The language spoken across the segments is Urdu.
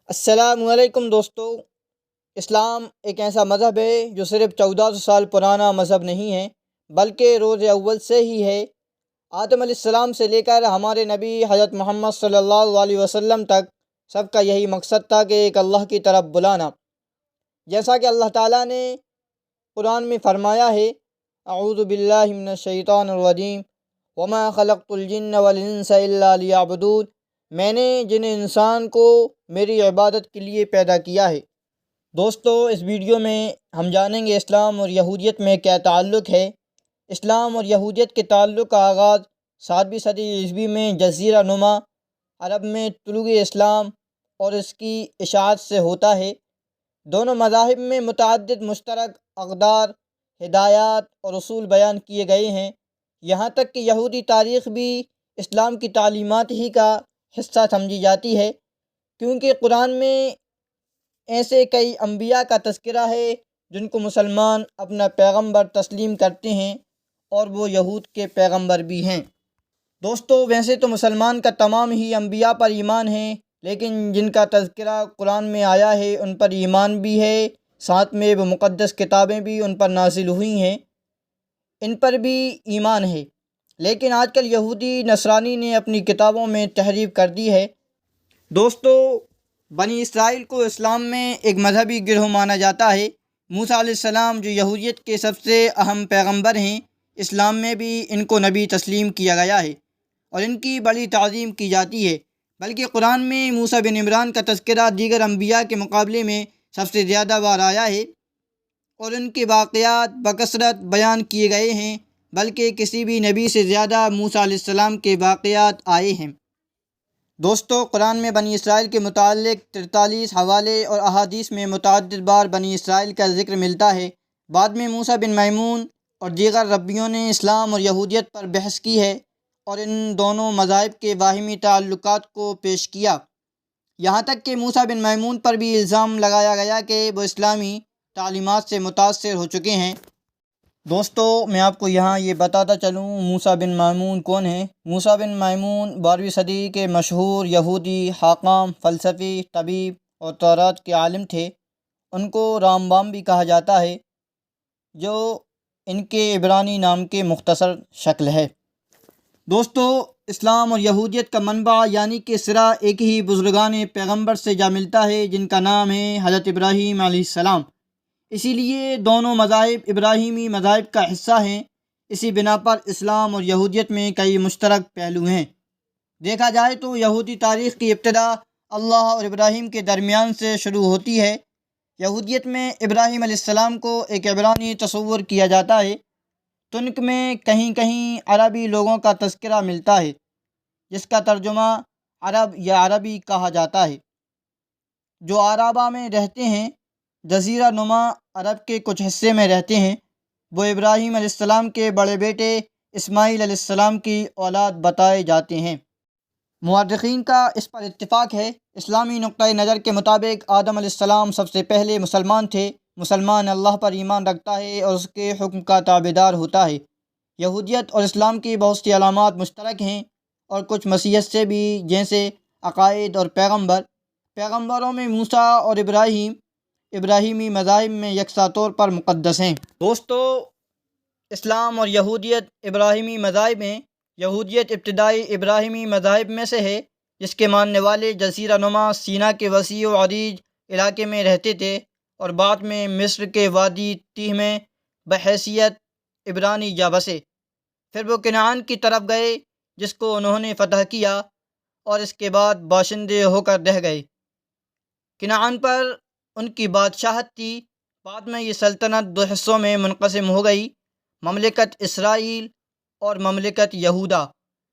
السلام علیکم دوستو۔ اسلام ایک ایسا مذہب ہے جو صرف 1400 سال پرانا مذہب نہیں ہے بلکہ روز اول سے ہی ہے۔ آدم علیہ السلام سے لے کر ہمارے نبی حضرت محمد صلی اللہ علیہ وسلم تک سب کا یہی مقصد تھا کہ ایک اللہ کی طرف بلانا۔ جیسا کہ اللہ تعالیٰ نے قرآن میں فرمایا ہے، اعوذ باللہ من الشیطان الرجیم وما خلقت الجن والانس الا لیعبدون، میں نے جن انسان کو میری عبادت کے لیے پیدا کیا ہے۔ دوستو، اس ویڈیو میں ہم جانیں گے اسلام اور یہودیت میں کیا تعلق ہے۔ اسلام اور یہودیت کے تعلق کا آغاز 7ویں صدی عیسوی میں جزیرہ نما عرب میں طلوع اسلام اور اس کی اشاعت سے ہوتا ہے۔ دونوں مذاہب میں متعدد مشترک اقدار، ہدایات اور اصول بیان کیے گئے ہیں، یہاں تک کہ یہودی تاریخ بھی اسلام کی تعلیمات ہی کا حصہ سمجھی جاتی ہے، کیونکہ قرآن میں ایسے کئی انبیاء کا تذکرہ ہے جن کو مسلمان اپنا پیغمبر تسلیم کرتے ہیں، اور وہ یہود کے پیغمبر بھی ہیں۔ دوستو، ویسے تو مسلمان کا تمام ہی انبیاء پر ایمان ہے، لیکن جن کا تذکرہ قرآن میں آیا ہے ان پر ایمان بھی ہے، ساتھ میں وہ مقدس کتابیں بھی ان پر نازل ہوئی ہیں، ان پر بھی ایمان ہے۔ لیکن آج کل یہودی نصرانی نے اپنی کتابوں میں تحریف کر دی ہے۔ دوستو، بنی اسرائیل کو اسلام میں ایک مذہبی گروہ مانا جاتا ہے۔ موسیٰ علیہ السلام جو یہودیت کے سب سے اہم پیغمبر ہیں، اسلام میں بھی ان کو نبی تسلیم کیا گیا ہے اور ان کی بڑی تعظیم کی جاتی ہے، بلکہ قرآن میں موسیٰ بن عمران کا تذکرہ دیگر انبیاء کے مقابلے میں سب سے زیادہ بار آیا ہے، اور ان کے واقعات بکثرت بیان کیے گئے ہیں، بلکہ کسی بھی نبی سے زیادہ موسیٰ علیہ السلام کے واقعات آئے ہیں۔ دوستو، قرآن میں بنی اسرائیل کے متعلق 43 حوالے اور احادیث میں متعدد بار بنی اسرائیل کا ذکر ملتا ہے۔ بعد میں موسیٰ بن میمون اور دیگر ربیوں نے اسلام اور یہودیت پر بحث کی ہے اور ان دونوں مذاہب کے باہمی تعلقات کو پیش کیا، یہاں تک کہ موسیٰ بن میمون پر بھی الزام لگایا گیا کہ وہ اسلامی تعلیمات سے متاثر ہو چکے ہیں۔ دوستو، میں آپ کو یہاں یہ بتاتا چلوں موسیٰ بن میمون کون ہیں۔ موسیٰ بن میمون 12ویں صدی کے مشہور یہودی حاکم، فلسفی، طبیب اور تورات کے عالم تھے۔ ان کو رامبام بھی کہا جاتا ہے، جو ان کے عبرانی نام کے مختصر شکل ہے۔ دوستو، اسلام اور یہودیت کا منبع یعنی کہ سرا ایک ہی بزرگان پیغمبر سے جا ملتا ہے، جن کا نام ہے حضرت ابراہیم علیہ السلام۔ اسی لیے دونوں مذاہب ابراہیمی مذاہب کا حصہ ہیں۔ اسی بنا پر اسلام اور یہودیت میں کئی مشترک پہلو ہیں۔ دیکھا جائے تو یہودی تاریخ کی ابتدا اللہ اور ابراہیم کے درمیان سے شروع ہوتی ہے۔ یہودیت میں ابراہیم علیہ السلام کو ایک عبرانی تصور کیا جاتا ہے۔ تنک میں کہیں کہیں عربی لوگوں کا تذکرہ ملتا ہے، جس کا ترجمہ عرب یا عربی کہا جاتا ہے، جو عرابہ میں رہتے ہیں۔ جزیرہ نما عرب کے کچھ حصے میں رہتے ہیں۔ وہ ابراہیم علیہ السلام کے بڑے بیٹے اسماعیل علیہ السلام کی اولاد بتائے جاتے ہیں۔ مورخین کا اس پر اتفاق ہے۔ اسلامی نقطۂ نظر کے مطابق آدم علیہ السلام سب سے پہلے مسلمان تھے۔ مسلمان اللہ پر ایمان رکھتا ہے اور اس کے حکم کا تابعدار ہوتا ہے۔ یہودیت اور اسلام کی بہت سی علامات مشترک ہیں اور کچھ مسیحیت سے بھی، جیسے عقائد اور پیغمبروں میں موسیٰ اور ابراہیم ابراہیمی مذاہب میں یکساں طور پر مقدس ہیں۔ دوستو، اسلام اور یہودیت ابراہیمی مذاہب ہیں۔ یہودیت ابتدائی ابراہیمی مذاہب میں سے ہے، جس کے ماننے والے جزیرہ نما سینا کے وسیع و عریض علاقے میں رہتے تھے اور بعد میں مصر کے وادی تیہ میں بحیثیت عبرانی جا بسے۔ پھر وہ کنعان کی طرف گئے، جس کو انہوں نے فتح کیا اور اس کے بعد باشندے ہو کر رہ گئے۔ کنعان پر ان کی بادشاہت تھی۔ بعد میں یہ سلطنت دو حصوں میں منقسم ہو گئی، مملکت اسرائیل اور مملکت یہودا۔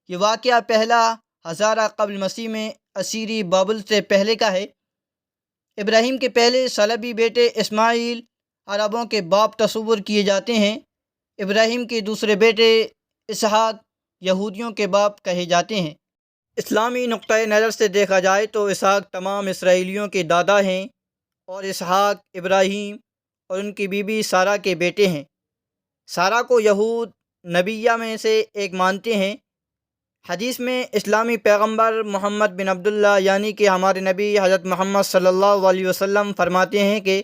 یہ واقعہ پہلا ہزارہ قبل مسیح میں اسیری بابل سے پہلے کا ہے۔ ابراہیم کے پہلے صلیبی بیٹے اسماعیل عربوں کے باپ تصور کیے جاتے ہیں۔ ابراہیم کے دوسرے بیٹے اسحاق یہودیوں کے باپ کہے جاتے ہیں۔ اسلامی نقطۂ نظر سے دیکھا جائے تو اسحاق تمام اسرائیلیوں کے دادا ہیں، اور اسحاق ابراہیم اور ان کی بیوی سارہ کے بیٹے ہیں۔ سارہ کو یہود نبیہ میں سے ایک مانتے ہیں۔ حدیث میں اسلامی پیغمبر محمد بن عبداللہ یعنی کہ ہمارے نبی حضرت محمد صلی اللہ علیہ وسلم فرماتے ہیں کہ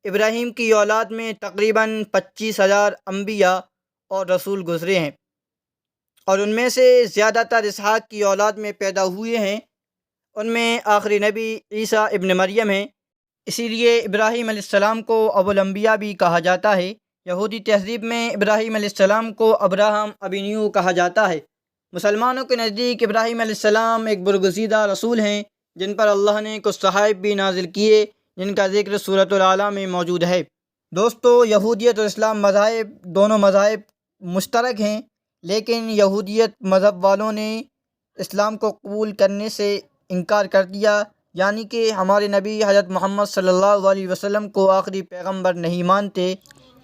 ابراہیم کی اولاد میں تقریباً 25,000 انبیاء اور رسول گزرے ہیں، اور ان میں سے زیادہ تر اسحاق کی اولاد میں پیدا ہوئے ہیں۔ ان میں آخری نبی عیسیٰ ابن مریم ہیں، اسی لیے ابراہیم علیہ السلام کو ابو الانبیاء بھی کہا جاتا ہے۔ یہودی تہذیب میں ابراہیم علیہ السلام کو ابراہم ابینیو کہا جاتا ہے۔ مسلمانوں کے نزدیک ابراہیم علیہ السلام ایک برگزیدہ رسول ہیں جن پر اللہ نے کچھ صحائف بھی نازل کیے، جن کا ذکر سورۃ الاعلیٰ میں موجود ہے۔ دوستو، یہودیت اور اسلام دونوں مذاہب مشترک ہیں، لیکن یہودیت مذہب والوں نے اسلام کو قبول کرنے سے انکار کر دیا، یعنی کہ ہمارے نبی حضرت محمد صلی اللہ علیہ وسلم کو آخری پیغمبر نہیں مانتے۔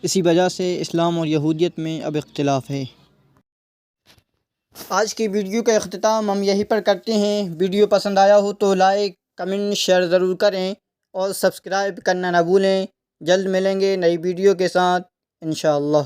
اسی وجہ سے اسلام اور یہودیت میں اب اختلاف ہے۔ آج کی ویڈیو کا اختتام ہم یہیں پر کرتے ہیں۔ ویڈیو پسند آیا ہو تو لائک، کمنٹ، شیئر ضرور کریں اور سبسکرائب کرنا نہ بھولیں۔ جلد ملیں گے نئی ویڈیو کے ساتھ انشاءاللہ۔